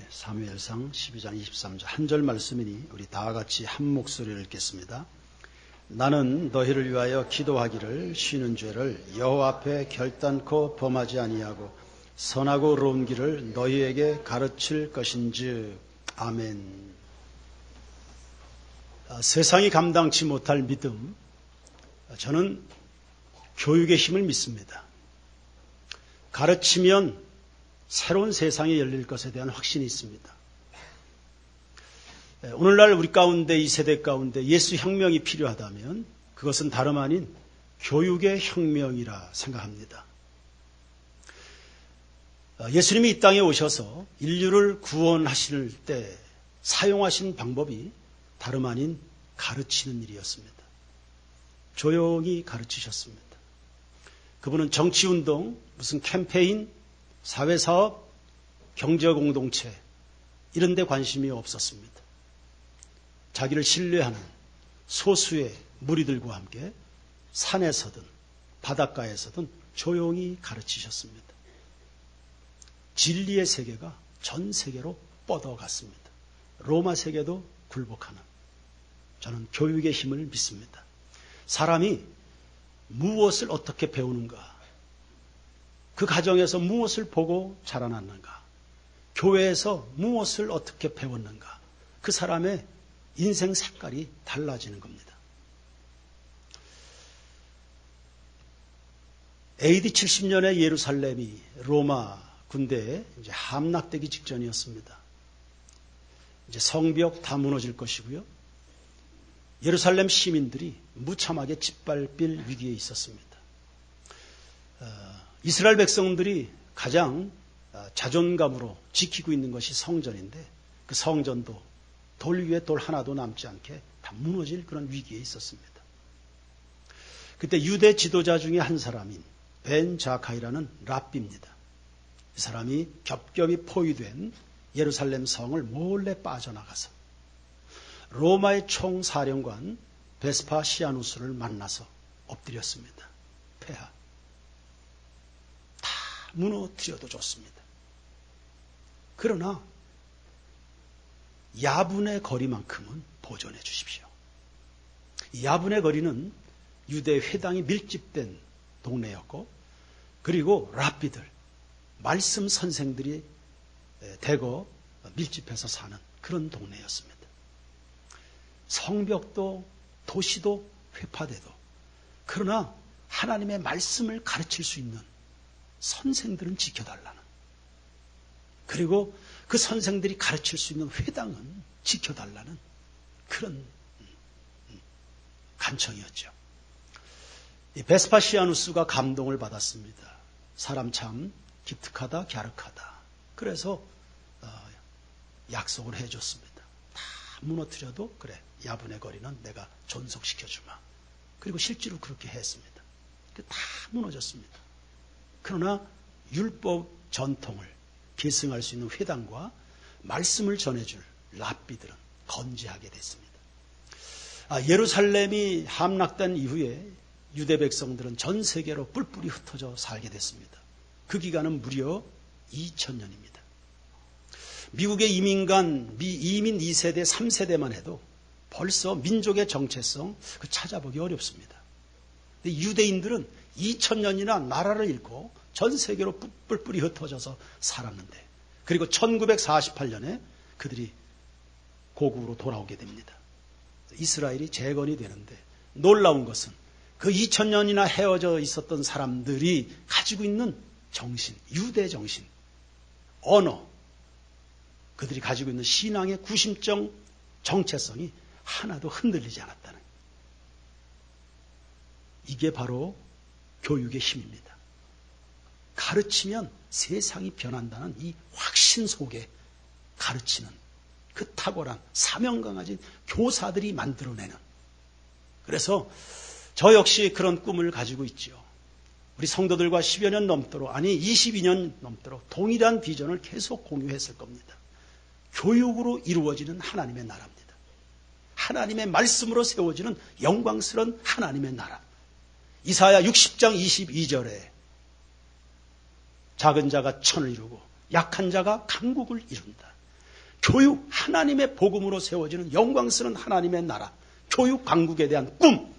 사무엘상 12장 23절 한 절 말씀이니 우리 다 같이 한 목소리를 읽겠습니다. 나는 너희를 위하여 기도하기를 쉬는 죄를 여호와 앞에 결단코 범하지 아니하고 선하고 의로운 길을 너희에게 가르칠 것인즉. 아멘. 세상이 감당치 못할 믿음, 저는 교육의 힘을 믿습니다. 가르치면 새로운 세상이 열릴 것에 대한 확신이 있습니다. 오늘날 우리 가운데, 이 세대 가운데 예수 혁명이 필요하다면 그것은 다름 아닌 교육의 혁명이라 생각합니다. 예수님이 이 땅에 오셔서 인류를 구원하실 때 사용하신 방법이 다름 아닌 가르치는 일이었습니다. 조용히 가르치셨습니다. 그분은 정치운동, 무슨 캠페인, 사회사업, 경제공동체 이런 데 관심이 없었습니다. 자기를 신뢰하는 소수의 무리들과 함께 산에서든 바닷가에서든 조용히 가르치셨습니다. 진리의 세계가 전 세계로 뻗어갔습니다. 로마 세계도 굴복하는, 저는 교육의 힘을 믿습니다. 사람이 무엇을 어떻게 배우는가, 그 가정에서 무엇을 보고 자라났는가, 교회에서 무엇을 어떻게 배웠는가, 그 사람의 인생 색깔이 달라지는 겁니다. AD 70년에 예루살렘이 로마 군대에 이제 함락되기 직전이었습니다. 이제 성벽 다 무너질 것이고요. 예루살렘 시민들이 무참하게 짓밟힐 위기에 있었습니다. 이스라엘 백성들이 가장 자존감으로 지키고 있는 것이 성전인데 그 성전도 돌 위에 돌 하나도 남지 않게 다 무너질 그런 위기에 있었습니다. 그때 유대 지도자 중에 한 사람인 벤 자카이라는 랍비입니다. 이 사람이 겹겹이 포위된 예루살렘 성을 몰래 빠져나가서 로마의 총사령관 베스파시아누스를 만나서 엎드렸습니다. 폐하. 다 무너뜨려도 좋습니다. 그러나 야분의 거리만큼은 보존해 주십시오. 야분의 거리는 유대 회당이 밀집된 동네였고, 그리고 랍비들, 말씀 선생들이 대거 밀집해서 사는 그런 동네였습니다. 성벽도 도시도 회파돼도, 그러나 하나님의 말씀을 가르칠 수 있는 선생들은 지켜달라는, 그리고 그 선생들이 가르칠 수 있는 회당은 지켜달라는 그런 간청이었죠. 이 베스파시아누스가 감동을 받았습니다. 사람 참 기특하다, 갸륵하다. 그래서 약속을 해줬습니다. 다 무너뜨려도 그래, 야분의 거리는 내가 존속시켜주마. 그리고 실제로 그렇게 했습니다. 다 무너졌습니다. 그러나 율법 전통을 계승할 수 있는 회당과 말씀을 전해줄 랍비들은 건재하게 됐습니다. 예루살렘이 함락된 이후에 유대 백성들은 전 세계로 뿔뿔이 흩어져 살게 됐습니다. 그 기간은 무려 2000년입니다. 미국의 이민 2세대, 3세대만 해도 벌써 민족의 정체성 찾아보기 어렵습니다. 근데 유대인들은 2000년이나 나라를 잃고 전 세계로 뿔뿔이 흩어져서 살았는데, 그리고 1948년에 그들이 고국으로 돌아오게 됩니다. 이스라엘이 재건이 되는데 놀라운 것은 그 2000년이나 헤어져 있었던 사람들이 가지고 있는 정신, 유대 정신, 언어, 그들이 가지고 있는 신앙의 구심적 정체성이 하나도 흔들리지 않았다는, 이게 바로 교육의 힘입니다. 가르치면 세상이 변한다는 이 확신 속에 가르치는 그 탁월한 사명 강하신 교사들이 만들어내는, 그래서 저 역시 그런 꿈을 가지고 있죠. 우리 성도들과 10여 년 넘도록, 아니 22년 넘도록 동일한 비전을 계속 공유했을 겁니다. 교육으로 이루어지는 하나님의 나라입니다. 하나님의 말씀으로 세워지는 영광스러운 하나님의 나라. 이사야 60장 22절에 작은 자가 천을 이루고 약한 자가 강국을 이룬다. 교육, 하나님의 복음으로 세워지는 영광스러운 하나님의 나라, 교육 강국에 대한 꿈,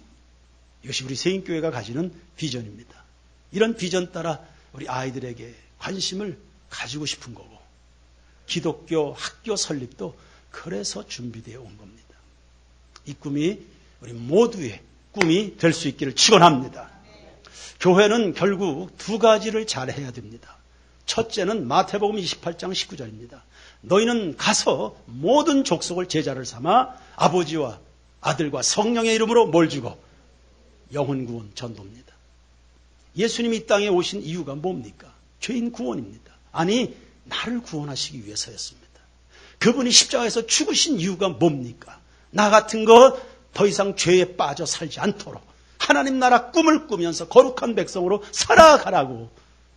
이것이 우리 세인교회가 가지는 비전입니다. 이런 비전 따라 우리 아이들에게 관심을 가지고 싶은 거고, 기독교 학교 설립도 그래서 준비되어 온 겁니다. 이 꿈이 우리 모두의 꿈이 될 수 있기를 축원합니다. 교회는 결국 두 가지를 잘해야 됩니다. 첫째는 마태복음 28장 19절입니다. 너희는 가서 모든 족속을 제자를 삼아 아버지와 아들과 성령의 이름으로 뭘 주고 영혼 구원 전도입니다. 예수님이 이 땅에 오신 이유가 뭡니까? 죄인 구원입니다. 아니, 나를 구원하시기 위해서였습니다. 그분이 십자가에서 죽으신 이유가 뭡니까? 나 같은 거 더 이상 죄에 빠져 살지 않도록 하나님 나라 꿈을 꾸면서 거룩한 백성으로 살아가라고,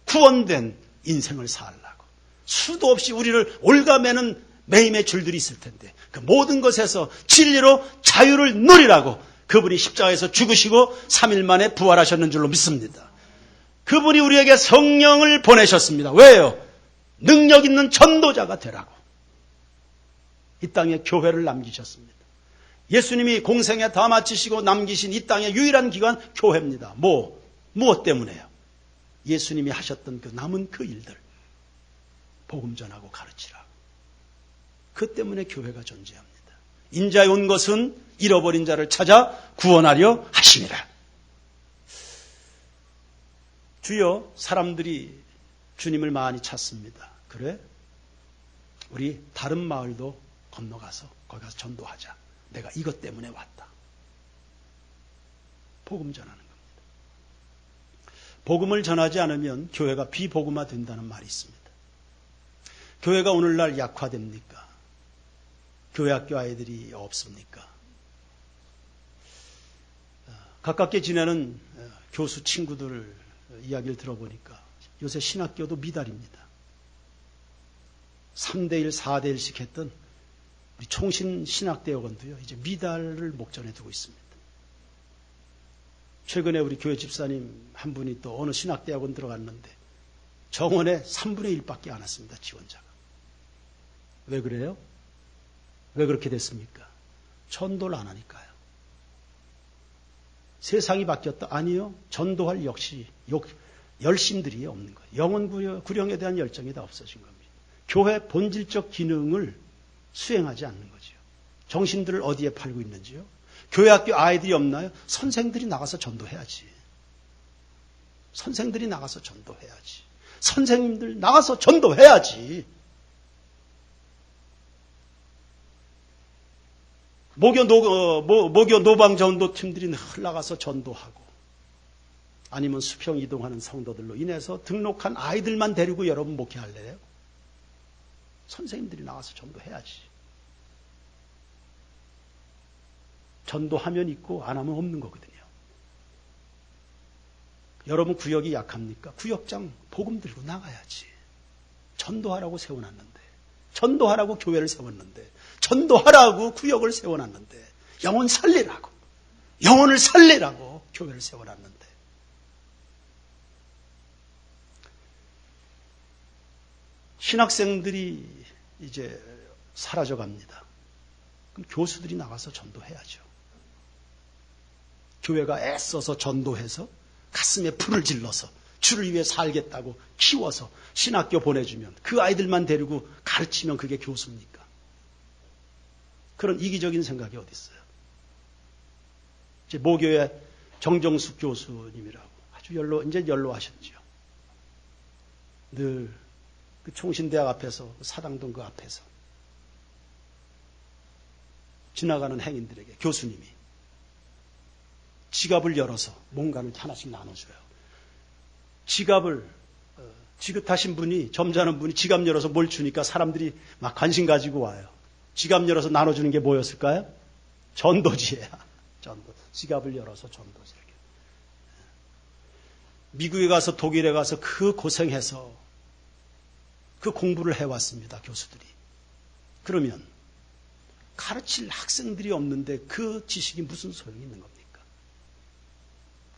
구원된 인생을 살라고. 수도 없이 우리를 올가매는 매임의 줄들이 있을 텐데 그 모든 것에서 진리로 자유를 누리라고 그분이 십자가에서 죽으시고 3일 만에 부활하셨는 줄로 믿습니다. 그분이 우리에게 성령을 보내셨습니다. 왜요? 능력 있는 전도자가 되라고. 이 땅에 교회를 남기셨습니다. 예수님이 공생에 다 마치시고 남기신 이 땅의 유일한 기관 교회입니다. 무엇 때문에요? 예수님이 하셨던 그 남은 그 일들 복음 전하고 가르치라. 그 때문에 교회가 존재합니다. 인자에 온 것은 잃어버린 자를 찾아 구원하려 하심이라. 주여, 사람들이 주님을 많이 찾습니다. 그래? 우리 다른 마을도 건너가서 거기 가서 전도하자. 내가 이것 때문에 왔다. 복음 전하는 겁니다. 복음을 전하지 않으면 교회가 비복음화 된다는 말이 있습니다. 교회가 오늘날 약화됩니까? 교회 학교 아이들이 없습니까? 가깝게 지내는 교수 친구들 이야기를 들어보니까 요새 신학교도 미달입니다. 3대1, 4대1씩 했던 우리 총신 신학대학원도요, 이제 미달을 목전에 두고 있습니다. 최근에 우리 교회 집사님 한 분이 또 어느 신학대학원 들어갔는데 정원에 3분의 1밖에 안 왔습니다, 지원자가. 왜 그래요? 왜 그렇게 됐습니까? 전도를 안 하니까요. 세상이 바뀌었다? 아니요. 전도할 열심들이 없는 거예요. 영혼 구령에 대한 열정이 다 없어진 겁니다. 교회 본질적 기능을 수행하지 않는 거죠. 정신들을 어디에 팔고 있는지요? 교회 학교 아이들이 없나요? 선생들이 나가서 전도해야지. 선생들이 나가서 전도해야지. 선생님들 나가서 전도해야지. 모교 노방 전도팀들이 늘 나가서 전도하고, 아니면 수평 이동하는 성도들로 인해서 등록한 아이들만 데리고 여러분 목회할래요? 선생님들이 나가서 전도해야지. 전도하면 있고 안 하면 없는 거거든요. 여러분 구역이 약합니까? 구역장 복음 들고 나가야지. 전도하라고 세워놨는데, 전도하라고 교회를 세웠는데, 전도하라고 구역을 세워놨는데, 영혼 살리라고, 영혼을 살리라고 교회를 세워놨는데, 신학생들이 이제 사라져갑니다. 그럼 교수들이 나가서 전도해야죠. 교회가 애써서 전도해서 가슴에 불을 질러서 주를 위해 살겠다고 키워서 신학교 보내주면 그 아이들만 데리고 가르치면 그게 교수입니까? 그런 이기적인 생각이 어디 있어요? 이제 모교의 정정숙 교수님이라고 아주 이제 연로하셨죠. 늘 그 총신대학 앞에서, 사당동 그 앞에서 지나가는 행인들에게 교수님이 지갑을 열어서 뭔가를 하나씩 나눠줘요. 지갑을 지긋하신 분이, 점잖은 분이 지갑 열어서 뭘 주니까 사람들이 막 관심 가지고 와요. 지갑 열어서 나눠주는 게 뭐였을까요? 전도지예요. 전도. 지갑을 열어서 전도지. 미국에 가서 독일에 가서 그 고생해서 그 공부를 해왔습니다. 교수들이. 그러면 가르칠 학생들이 없는데 그 지식이 무슨 소용이 있는 겁니까?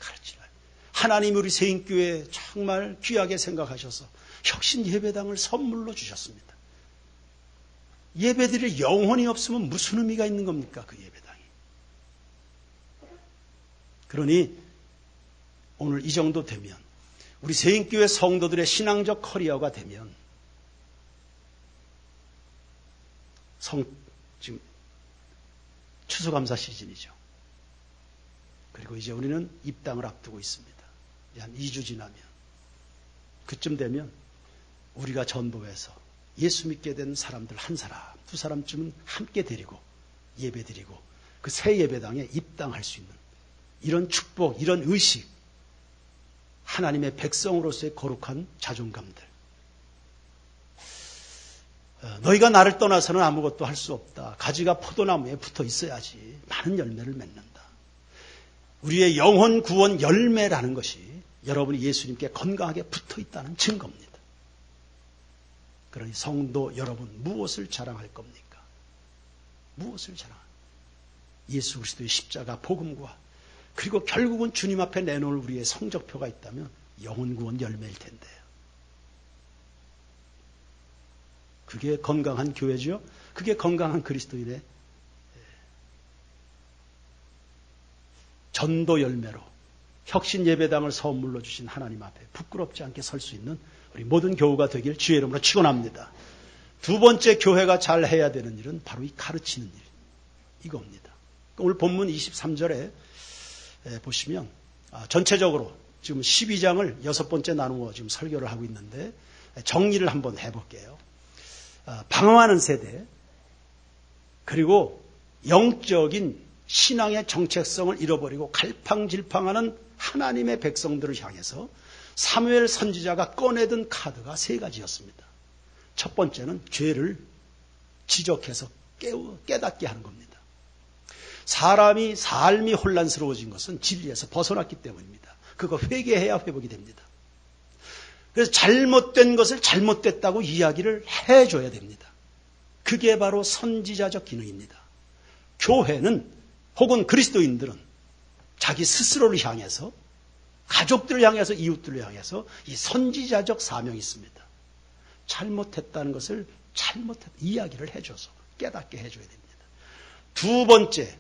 가르치라. 하나님이 우리 세인교회에 정말 귀하게 생각하셔서 혁신 예배당을 선물로 주셨습니다. 예배드릴 영혼이 없으면 무슨 의미가 있는 겁니까? 그 예배당이. 그러니 오늘 이 정도 되면 우리 세인교회 성도들의 신앙적 커리어가 되면 지금 추수감사 시즌이죠. 그리고 이제 우리는 입당을 앞두고 있습니다. 한 2주 지나면 그쯤 되면 우리가 전도해서 예수 믿게 된 사람들 한 사람, 두 사람쯤은 함께 데리고 예배드리고 그 새 예배당에 입당할 수 있는 이런 축복, 이런 의식, 하나님의 백성으로서의 거룩한 자존감들. 너희가 나를 떠나서는 아무것도 할 수 없다. 가지가 포도나무에 붙어 있어야지 많은 열매를 맺는다. 우리의 영혼 구원 열매라는 것이 여러분이 예수님께 건강하게 붙어 있다는 증거입니다. 그러니 성도 여러분 무엇을 자랑할 겁니까? 무엇을 자랑할까? 예수 그리스도의 십자가 복음과 그리고 결국은 주님 앞에 내놓을 우리의 성적표가 있다면 영혼 구원 열매일 텐데요. 그게 건강한 교회죠. 그게 건강한 그리스도인의 전도 열매로 혁신 예배당을 선물로 주신 하나님 앞에 부끄럽지 않게 설 수 있는 우리 모든 교우가 되길 주의 이름으로 축원합니다. 두 번째 교회가 잘 해야 되는 일은 바로 이 가르치는 일, 이겁니다. 오늘 본문 23절에 보시면 전체적으로 지금 12장을 6번째 나누어 지금 설교를 하고 있는데 정리를 한번 해볼게요. 방황하는 세대, 그리고 영적인 신앙의 정체성을 잃어버리고 갈팡질팡하는 하나님의 백성들을 향해서 사무엘 선지자가 꺼내든 카드가 3가지였습니다. 첫 번째는 죄를 지적해서 깨닫게 하는 겁니다. 사람이 삶이 혼란스러워진 것은 진리에서 벗어났기 때문입니다. 그거 회개해야 회복이 됩니다. 그래서 잘못된 것을 잘못됐다고 이야기를 해줘야 됩니다. 그게 바로 선지자적 기능입니다. 교회는 혹은 그리스도인들은 자기 스스로를 향해서, 가족들을 향해서, 이웃들을 향해서 이 선지자적 사명이 있습니다. 잘못했다는 것을 이야기를 해줘서 깨닫게 해줘야 됩니다. 두 번째,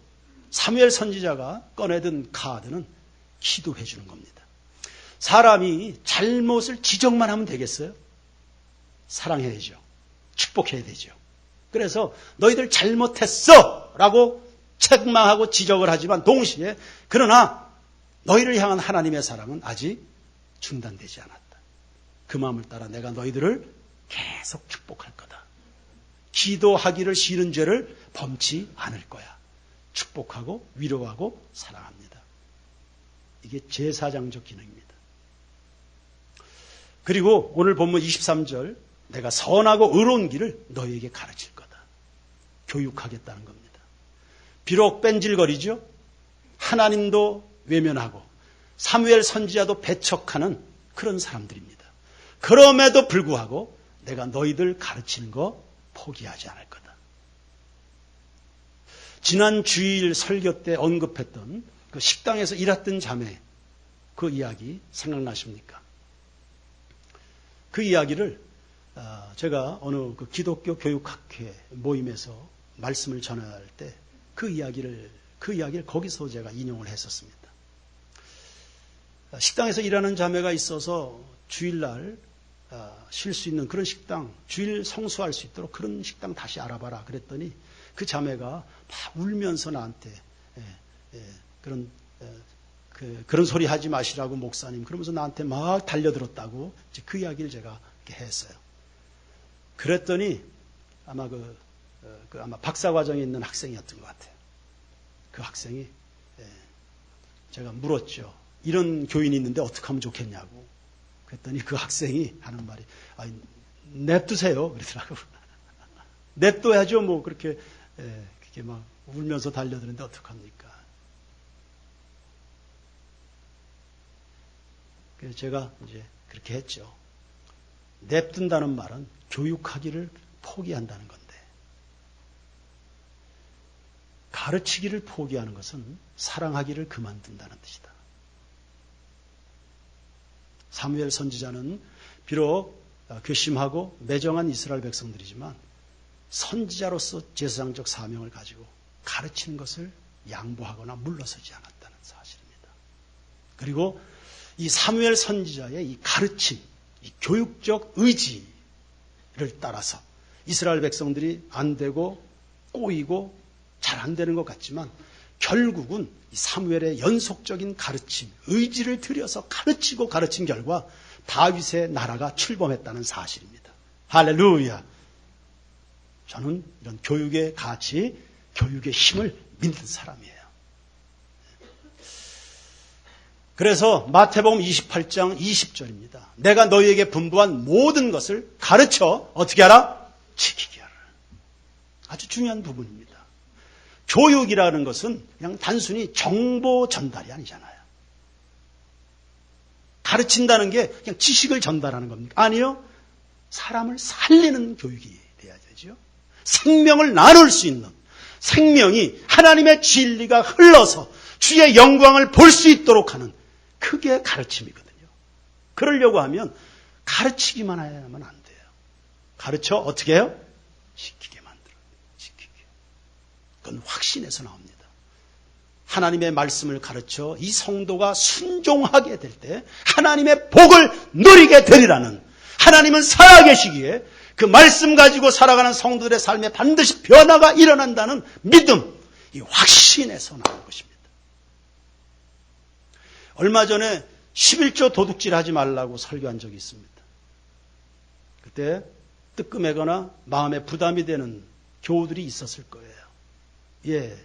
사무엘 선지자가 꺼내든 카드는 기도해 주는 겁니다. 사람이 잘못을 지적만 하면 되겠어요? 사랑해야죠. 축복해야 되죠. 그래서 너희들 잘못했어! 라고 책망하고 지적을 하지만 동시에 그러나 너희를 향한 하나님의 사랑은 아직 중단되지 않았다. 그 마음을 따라 내가 너희들을 계속 축복할 거다. 기도하기를 싫은 죄를 범치 않을 거야. 축복하고 위로하고 사랑합니다. 이게 제사장적 기능입니다. 그리고 오늘 본문 23절 내가 선하고 의로운 길을 너희에게 가르칠 거다. 교육하겠다는 겁니다. 비록 뺀질거리죠. 하나님도 외면하고 사무엘 선지자도 배척하는 그런 사람들입니다. 그럼에도 불구하고 내가 너희들 가르치는 거 포기하지 않을 거다. 지난 주일 설교 때 언급했던 그 식당에서 일했던 자매 그 이야기 생각나십니까? 그 이야기를 제가 어느 그 기독교 교육학회 모임에서 말씀을 전할 때 그 이야기를 거기서 제가 인용을 했었습니다. 식당에서 일하는 자매가 있어서 주일날 쉴 수 있는 그런 식당, 주일 성수할 수 있도록 그런 식당 다시 알아봐라 그랬더니 그 자매가 막 울면서 나한테 그런 소리 하지 마시라고 목사님 그러면서 나한테 막 달려들었다고 그 이야기를 제가 이렇게 했어요. 그랬더니 아마 아마 박사과정에 있는 학생이었던 것 같아요. 그 학생이 제가 물었죠. 이런 교인이 있는데 어떻게 하면 좋겠냐고. 그랬더니 그 학생이 하는 말이 냅두세요 그러더라고. 냅둬야죠. 뭐 그렇게 막 울면서 달려드는데 어떡합니까? 그래서 제가 이제 그렇게 했죠. 냅둔다는 말은 교육하기를 포기한다는 건데 가르치기를 포기하는 것은 사랑하기를 그만둔다는 뜻이다. 사무엘 선지자는 비록 괘씸하고 매정한 이스라엘 백성들이지만 선지자로서 제사장적 사명을 가지고 가르치는 것을 양보하거나 물러서지 않았다는 사실입니다. 그리고 이 사무엘 선지자의 이 가르침, 이 교육적 의지를 따라서 이스라엘 백성들이 안 되고 꼬이고 잘 안 되는 것 같지만 결국은 이 사무엘의 연속적인 가르침, 의지를 들여서 가르치고 가르친 결과 다윗의 나라가 출범했다는 사실입니다. 할렐루야! 저는 이런 교육의 가치, 교육의 힘을 믿는 사람이에요. 그래서 마태복음 28장 20절입니다. 내가 너희에게 분부한 모든 것을 가르쳐 어떻게 하라? 지키게 하라. 아주 중요한 부분입니다. 교육이라는 것은 그냥 단순히 정보 전달이 아니잖아요. 가르친다는 게 그냥 지식을 전달하는 겁니까? 아니요. 사람을 살리는 교육이 돼야 되죠. 생명을 나눌 수 있는, 생명이 하나님의 진리가 흘러서 주의 영광을 볼 수 있도록 하는, 그게 가르침이거든요. 그러려고 하면 가르치기만 하면 안 돼요. 가르쳐 어떻게 해요? 지키게 만들어요. 지키게. 그건 확신에서 나옵니다. 하나님의 말씀을 가르쳐 이 성도가 순종하게 될 때 하나님의 복을 누리게 되리라는, 하나님은 살아계시기에 그 말씀 가지고 살아가는 성도들의 삶에 반드시 변화가 일어난다는 믿음, 이 확신에서 나온 것입니다. 얼마 전에 11조 도둑질 하지 말라고 설교한 적이 있습니다. 그때 뜨끔하거나 마음에 부담이 되는 교우들이 있었을 거예요. 예,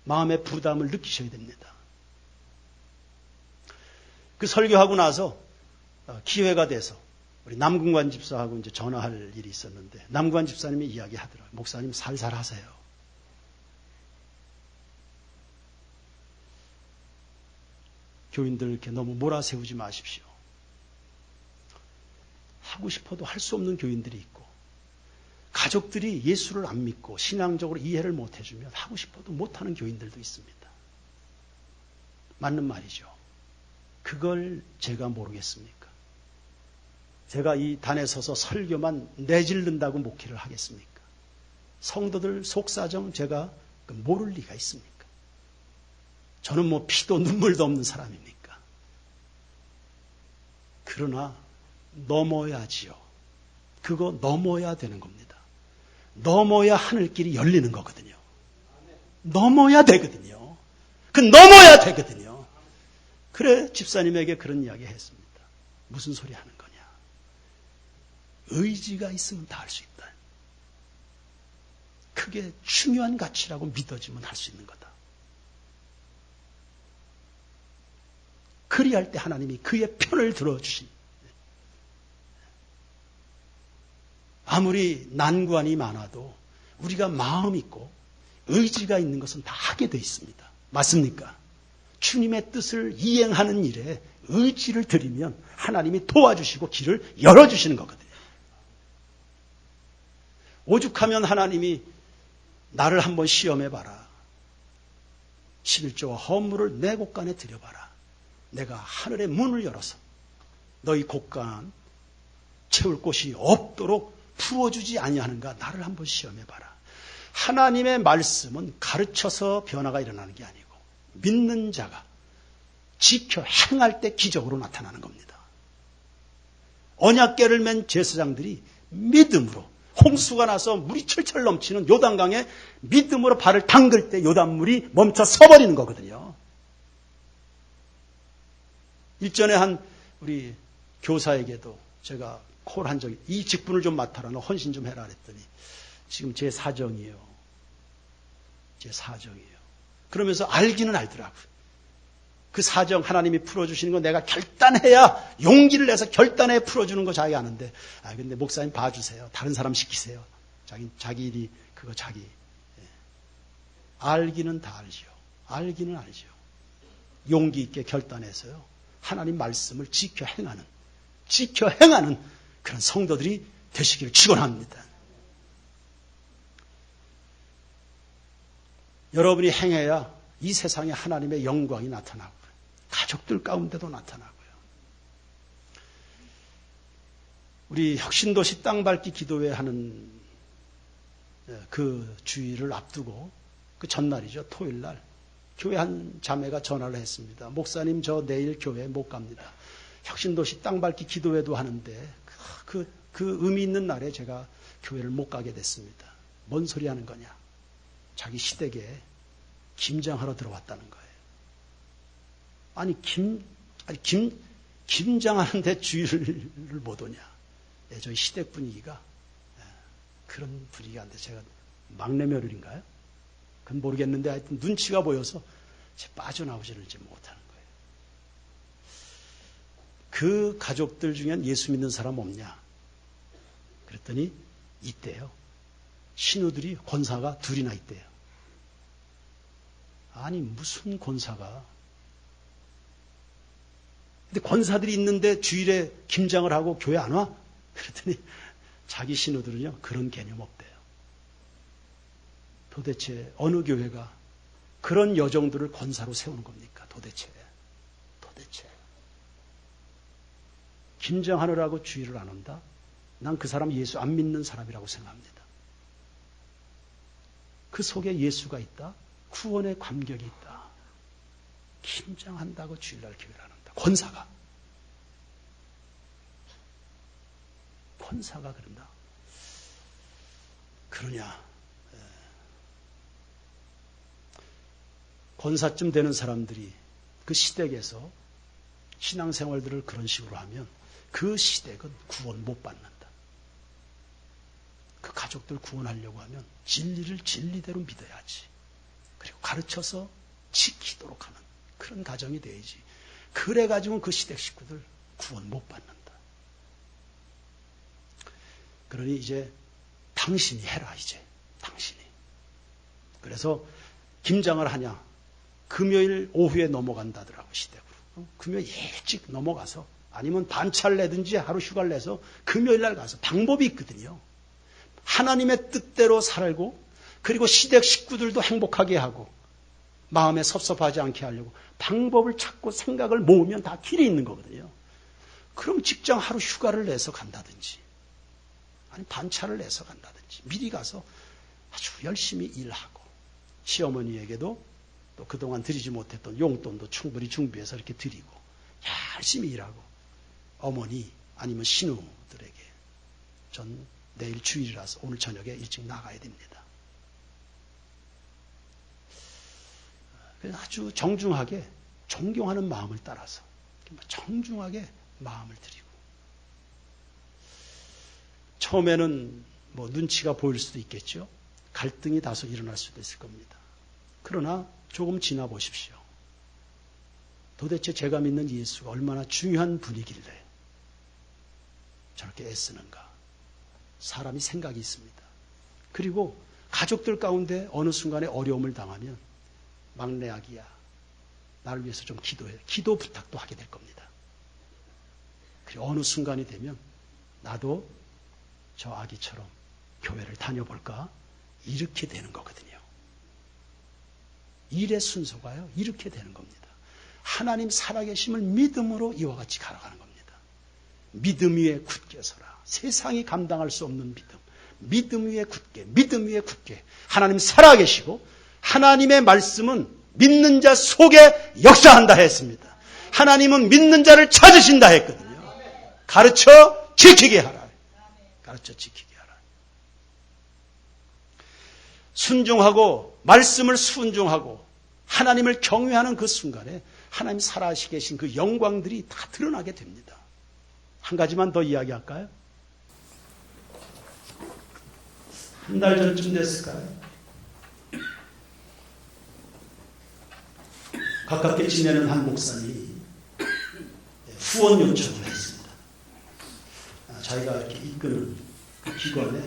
마음의 부담을 느끼셔야 됩니다. 그 설교하고 나서 기회가 돼서 우리 남궁관 집사하고 이제 전화할 일이 있었는데 남궁관 집사님이 이야기하더라고요. 목사님 살살 하세요. 교인들 이렇게 너무 몰아세우지 마십시오. 하고 싶어도 할 수 없는 교인들이 있고 가족들이 예수를 안 믿고 신앙적으로 이해를 못 해주면 하고 싶어도 못하는 교인들도 있습니다. 맞는 말이죠. 그걸 제가 모르겠습니까? 제가 이 단에 서서 설교만 내질른다고 목회를 하겠습니까? 성도들 속사정 제가 모를 리가 있습니까? 저는 뭐 피도 눈물도 없는 사람입니까? 그러나 넘어야지요. 그거 넘어야 되는 겁니다. 넘어야 하늘길이 열리는 거거든요. 넘어야 되거든요. 그 넘어야 되거든요. 그래 집사님에게 그런 이야기 했습니다. 무슨 소리 하는 거냐. 의지가 있으면 다 할 수 있다. 그게 중요한 가치라고 믿어지면 할 수 있는 거다. 그리할 때 하나님이 그의 편을 들어주신, 아무리 난관이 많아도 우리가 마음 있고 의지가 있는 것은 다 하게 돼 있습니다. 맞습니까? 주님의 뜻을 이행하는 일에 의지를 들이면 하나님이 도와주시고 길을 열어주시는 거거든요. 오죽하면 하나님이 나를 한번 시험해봐라. 11조와 허물을 내 곳간에 들여봐라. 내가 하늘의 문을 열어서 너희 곳간 채울 곳이 없도록 풀어주지 아니하는가. 나를 한번 시험해봐라. 하나님의 말씀은 가르쳐서 변화가 일어나는 게 아니고 믿는 자가 지켜 행할 때 기적으로 나타나는 겁니다. 언약궤를 맨 제사장들이 믿음으로 홍수가 나서 물이 철철 넘치는 요단강에 믿음으로 발을 담글 때 요단물이 멈춰 서버리는 거거든요. 일전에 한 우리 교사에게도 제가 콜한 적이, 이 직분을 좀 맡아라, 너 헌신 좀 해라 그랬더니 지금 제 사정이에요. 제 사정이에요. 그러면서 알기는 알더라고요. 그 사정 하나님이 풀어주시는 거 내가 결단해야, 용기를 내서 결단해 풀어주는 거 자기가 아는데, 근데 목사님 봐주세요. 다른 사람 시키세요. 자기 일이 그거 자기. 예. 알기는 다 알죠. 알기는 알죠. 용기 있게 결단해서요. 하나님 말씀을 지켜 행하는 그런 성도들이 되시기를 축원합니다. 여러분이 행해야 이 세상에 하나님의 영광이 나타나고 가족들 가운데도 나타나고요. 우리 혁신도시 땅밟기 기도회 하는 그 주일을 앞두고 그 전날이죠. 토요일 날 교회 한 자매가 전화를 했습니다. 목사님, 저 내일 교회 못 갑니다. 혁신도시 땅밟기 기도회도 하는데 그 의미 있는 날에 제가 교회를 못 가게 됐습니다. 뭔 소리 하는 거냐? 자기 시댁에 김장하러 들어왔다는 거예요. 김장하는데 주일을 못 오냐? 저희 시댁 분위기가 그런 분위기가 안 돼. 제가 막내 며느리인가요? 그건 모르겠는데 하여튼 눈치가 보여서 빠져나오지를 못하는 거예요. 그 가족들 중엔 예수 믿는 사람 없냐? 그랬더니 있대요. 신우들이 권사가 둘이나 있대요. 아니 무슨 권사가? 근데 권사들이 있는데 주일에 김장을 하고 교회 안 와? 그랬더니 자기 신우들은요 그런 개념 없대요. 도대체 어느 교회가 그런 여정들을 권사로 세우는 겁니까? 도대체 김장하느라고 주일을 안 온다? 난 그 사람 예수 안 믿는 사람이라고 생각합니다. 그 속에 예수가 있다. 구원의 감격이 있다. 김장한다고 주일날 교회를 안 온다. 권사가 그런다. 그러냐? 권사쯤 되는 사람들이 그 시댁에서 신앙생활들을 그런 식으로 하면 그 시댁은 구원 못 받는다. 그 가족들 구원하려고 하면 진리를 진리대로 믿어야지. 그리고 가르쳐서 지키도록 하는 그런 가정이 돼야지. 그래가지고 그 시댁 식구들 구원 못 받는다. 그러니 이제 당신이 해라, 이제. 당신이. 그래서 김장을 하냐? 금요일 오후에 넘어간다더라고, 시댁으로. 금요일 일찍 넘어가서 아니면 반차를 내든지 하루 휴가를 내서 금요일 날 가서 방법이 있거든요. 하나님의 뜻대로 살고 그리고 시댁 식구들도 행복하게 하고 마음에 섭섭하지 않게 하려고 방법을 찾고 생각을 모으면 다 길이 있는 거거든요. 그럼 직장 하루 휴가를 내서 간다든지 아니 반차를 내서 간다든지 미리 가서 아주 열심히 일하고 시어머니에게도 또 그동안 드리지 못했던 용돈도 충분히 준비해서 이렇게 드리고 열심히 일하고 어머니 아니면 신우들에게 전 내일 주일이라서 오늘 저녁에 일찍 나가야 됩니다. 그래서 아주 정중하게 존경하는 마음을 따라서 정중하게 마음을 드리고 처음에는 뭐 눈치가 보일 수도 있겠죠. 갈등이 다소 일어날 수도 있을 겁니다. 그러나 조금 지나 보십시오. 도대체 제가 믿는 예수가 얼마나 중요한 분이길래 저렇게 애쓰는가. 사람이 생각이 있습니다. 그리고 가족들 가운데 어느 순간에 어려움을 당하면 막내 아기야, 나를 위해서 좀 기도해. 기도 부탁도 하게 될 겁니다. 그리고 어느 순간이 되면 나도 저 아기처럼 교회를 다녀볼까? 이렇게 되는 거거든요. 일의 순서가요. 이렇게 되는 겁니다. 하나님 살아계심을 믿음으로 이와 같이 갈아가는 겁니다. 믿음 위에 굳게 서라. 세상이 감당할 수 없는 믿음. 믿음 위에 굳게, 믿음 위에 굳게. 하나님 살아계시고 하나님의 말씀은 믿는 자 속에 역사한다 했습니다. 하나님은 믿는 자를 찾으신다 했거든요. 가르쳐 지키게 하라. 가르쳐 지키게 하라. 순종하고 말씀을 순종하고 하나님을 경외하는 그 순간에 하나님 살아계신 그 영광들이 다 드러나게 됩니다. 한 가지만 더 이야기할까요? 한 달 전쯤 됐을까요? 가깝게 지내는 한 목사님이 후원 요청을 했습니다. 자기가 이렇게 이끄는 그 기관에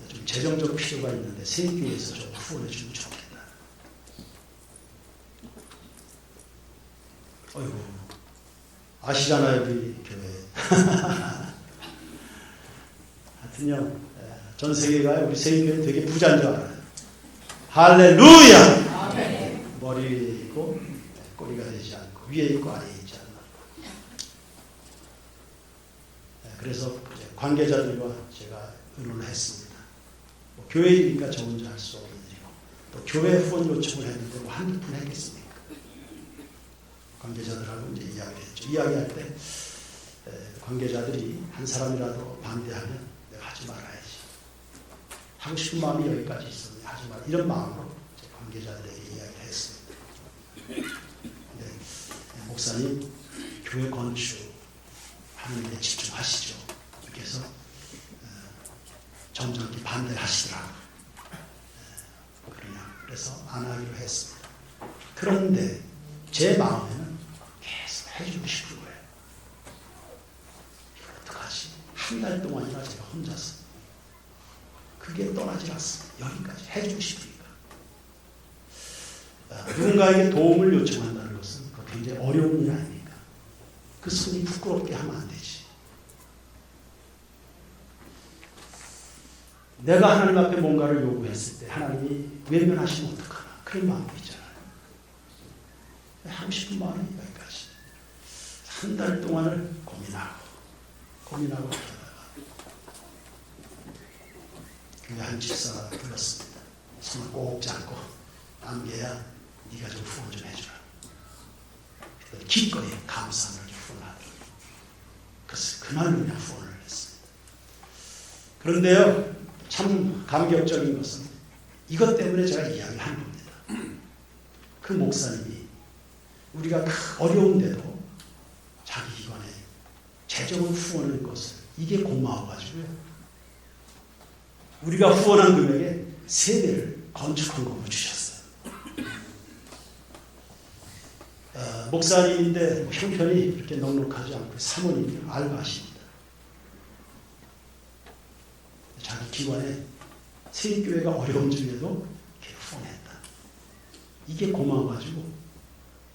좀 재정적 필요가 있는데 세교에서 좀 후원해 주면 좋겠다. 어이구, 아시잖아요, 우리 교회. 하여튼요, 전 세계가 우리 세계교회 되게 부자인 줄 알아요. 할렐루야! 아멘. 머리 위에 있고 꼬리가 되지 않고 위에 있고 아래에 있지 않나. 그래서 관계자들과 제가 의논을 했습니다. 뭐 교회이니까 저 혼자 할 수 없는 일이고 또 교회 후원 요청을 했는데 뭐 한두 푼 했겠습니까? 관계자들하고 이제 이야기를 했죠. 이야기할 때 관계자들이 한 사람이라도 반대하면 내가 하지 말아야지. 하고 싶은 마음이 여기까지 있었는데 하지 마라. 이런 마음으로 관계자들에게 이야기를 했습니다. 근데 목사님 교회 건축하는 데 집중하시죠. 이렇게 해서 점점 반대를 하시더라고요. 그래서 안 하기로 했습니다. 그런데 제 마음에는 계속 해주고 싶은 거예요. 이걸 어떡하지? 한 달 동안이나 제가 혼자서 그게 떠나질 않습니다. 여기까지 해주고 싶으니까. 누군가에게 도움을 요청한다는 것은 굉장히 어려운 일 아닙니까? 그 손이 부끄럽게 하면 안 되지. 내가 하나님 앞에 뭔가를 요구했을 때 하나님이 외면하시면 어떡하나 그런 마음도 있잖아요. 하고 싶은 마음이 여기까지. 한 달 동안을 고민하고 하다가 교회 한 집사가 불렀습니다. 손을 꼭 잡고 남계야 네가 좀 후원 좀 해주라. 기꺼이 감사함을 후원하더라고요. 그래서 그날 그냥 후원을 했습니다. 그런데요 참 감격적인 것은 이것 때문에 제가 이야기하는 겁니다. 그 목사님이 우리가 어려운데도 자기 기관에 재정을 후원할 것을 이게 고마워가지고요. 우리가 후원한 금액의 3배를 건축헌금으로 주셨어요. 목사님인데 형편이 그렇게 넉넉하지 않고 사모님이 알바하십니다. 자기 기관에 세입교회가 어려운 중에도 이렇게 후원했다. 이게 고마워가지고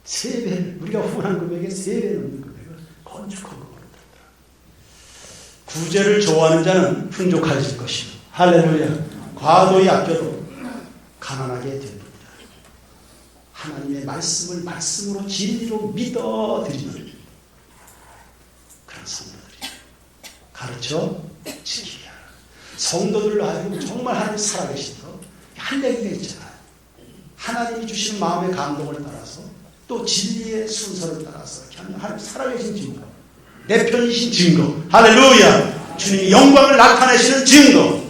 3배, 우리가 후원한 금액의 3배 넘는 금액을 건축헌금으로 드렸다. 구제를 좋아하는 자는 풍족해질 것이요. 할렐루야. 과도히 아껴도 가난하게 됩니다. 하나님의 말씀을 말씀으로 진리로 믿어드리는 그런 성도들이 가르쳐 지키게 하라. 성도들로 하여금 정말 하나님 살아계신 거 할 얘기가 있잖아요. 하나님이 주시는 마음의 감동을 따라서 또 진리의 순서를 따라서 하나님 살아계신 증거, 내 편이신 증거, 할렐루야. 주님이 영광을 나타내시는 증거.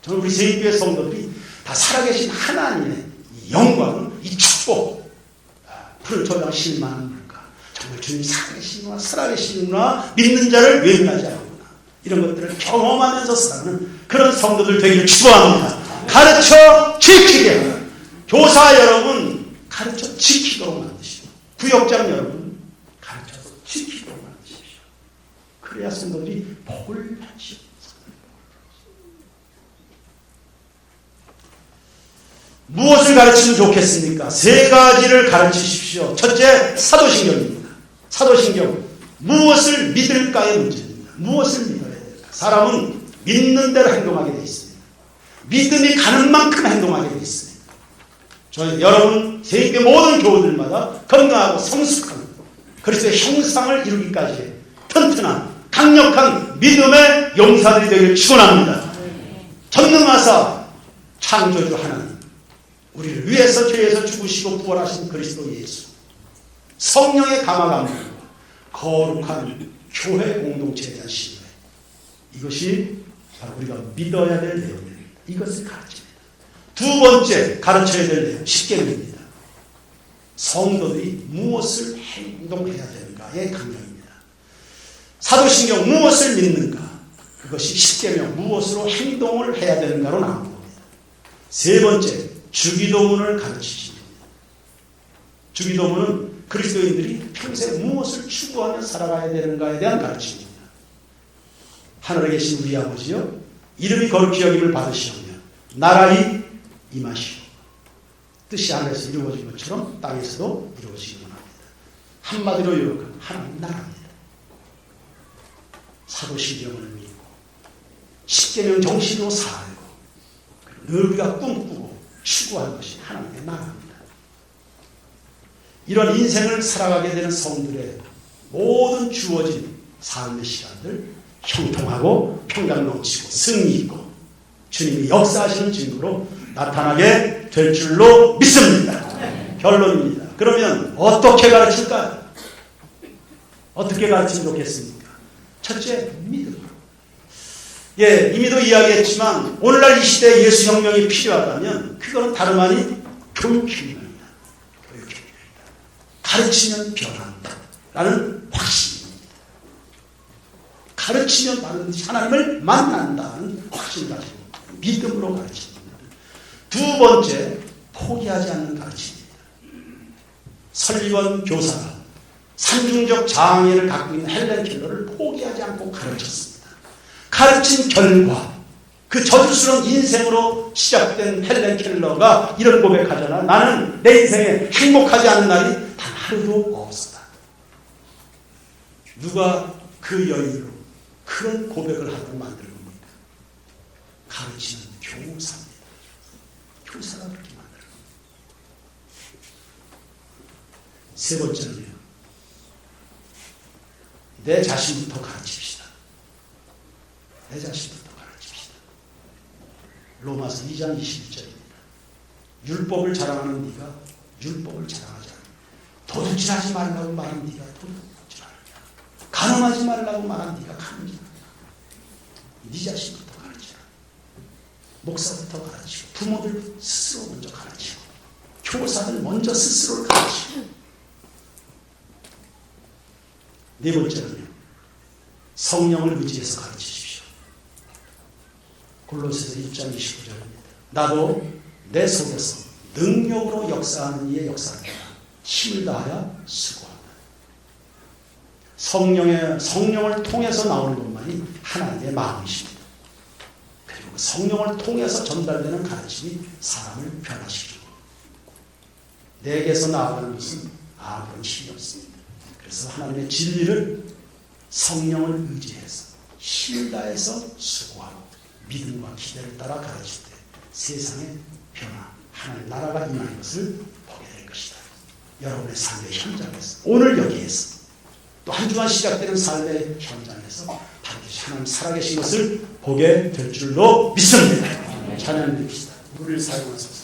저는 우리 세입교회 성도들이 다 살아계신 하나님의 이 영광, 이 축복, 푸른 조장 실만한 물가, 정말 주님이 살아계시는구나, 믿는 자를 외면하지 않는구나, 이런 것들을 경험하면서 사는 그런 성도들 되기를 축복합니다. 가르쳐 지키게 하라. 교사 여러분 가르쳐 지키도록 만드시고, 구역장 여러분 가르쳐서 지키도록 만드십시오. 그래야 성도들이 복을 받으시고. 무엇을 가르치면 좋겠습니까? 3가지를 가르치십시오. 첫째, 사도신경입니다. 사도신경. 무엇을 믿을까의 문제입니다. 무엇을 믿어야 될까? 사람은 믿는 대로 행동하게 되어 있습니다. 믿음이 가는 만큼 행동하게 되어 있습니다. 여러분, 세계 모든 교우들마다 건강하고 성숙한 그리스도의 형상을 이루기까지 튼튼한 강력한 믿음의 용사들이 되기를 축원합니다. 전능하사 창조주 하나님, 우리를 위해서 죄에서 죽으시고 부활하신 그리스도 예수, 성령의 감화감동과 거룩한 교회 공동체에 대한 신뢰, 이것이 바로 우리가 믿어야 될 내용입니다. 이것을 가르칩니다. 두 번째 가르쳐야 될 내용, 십계명입니다. 성도들이 무엇을 행동해야 되는가의 강령입니다. 사도신경 무엇을 믿는가, 그것이 십계명 무엇으로 행동을 해야 되는가로 나온 겁니다. 세 번째, 주기도문을 가르치십니다. 주기도문은 그리스도인들이 평생 무엇을 추구하며 살아가야 되는가에 대한 가르침입니다. 하늘에 계신 우리 아버지여, 이름이 거룩히 여김을 받으시오며 나라의 임하시오. 뜻이 하늘에서 이루어진 것처럼 땅에서도 이루어지기를 원합니다. 한마디로 요약하면 하나님 나라입니다. 사도신경을 믿고 십계명 정신으로 살고 늘 우리가 꿈꾸고 추구하는 것이 하나님의 나라입니다. 이런 인생을 살아가게 되는 성들의 모든 주어진 삶의 시간들 형통하고 평강 넘치고 승리 있고 주님이 역사하시는 증거로 나타나게 될 줄로 믿습니다. 결론입니다. 그러면 어떻게 가르칠까요? 어떻게 가르치면 좋겠습니까? 첫째, 믿음으로. 이미도 이야기했지만 오늘날 이 시대에 예수혁명이 필요하다면 그거는 다름 아닌 교육혁명입니다. 교육혁명입니다. 가르치면 변한다 라는 확신입니다. 가르치면 반드시 하나님을 만난다는 확신을 가지고 믿음으로 가르칩니다. 두 번째, 포기하지 않는 가르침입니다. 설리번 교사가 산중적 장애를 갖고 있는 헬렌 켈러를 포기하지 않고 가르쳤습니다. 가르친 결과 그 저주스러운 인생으로 시작된 헬렌 켈러가 이런 고백하잖아. 나는 내 인생에 행복하지 않은 날이 단 하루도 없었다. 누가 그 여인으로 그런 고백을 하도록 만들 겁니까? 가르치는 교사입니다. 교사가 그렇게 만들 겁니다. 세 번째는요. 내 자신부터 가르칩시다. 내 자신부터 가르칩시다. 로마서 2장 21절입니다. 율법을 자랑하는 네가 율법을 자랑하지 않아. 도둑질하지 말라고 말한 네가 도둑질하느냐. 가늠하지 말라고 말한 네가 가늠하느냐. 네 자신부터 가르치라. 목사부터 가르치고 부모들 스스로 먼저 가르치고 교사들 먼저 스스로를 가르치고 네 번째는요. 성령을 의지해서 가르치십시오. 골로새서 1장 29절입니다. 나도 내 속에서 능력으로 역사하는 이의 역사입니다. 힘을 다하여 수고한다. 성령을 통해서 나오는 것만이 하나님의 마음이십니다. 그리고 성령을 통해서 전달되는 가르침이 사람을 변화시키고 내게서 나아가는 것은 아무런 힘이 없습니다. 그래서 하나님의 진리를 성령을 의지해서 힘을 다해서 수고하고 믿음과 기대를 따라 가르칠 때 세상의 변화, 하나님의 나라가 임하는 것을 보게 될 것이다. 여러분의 삶의 현장에서 오늘 여기에서 또 한 주간 시작되는 삶의 현장에서 반드시 하나님 살아계신 것을 보게 될 줄로 믿습니다. 찬양드립시다. 우리를 사용하소서.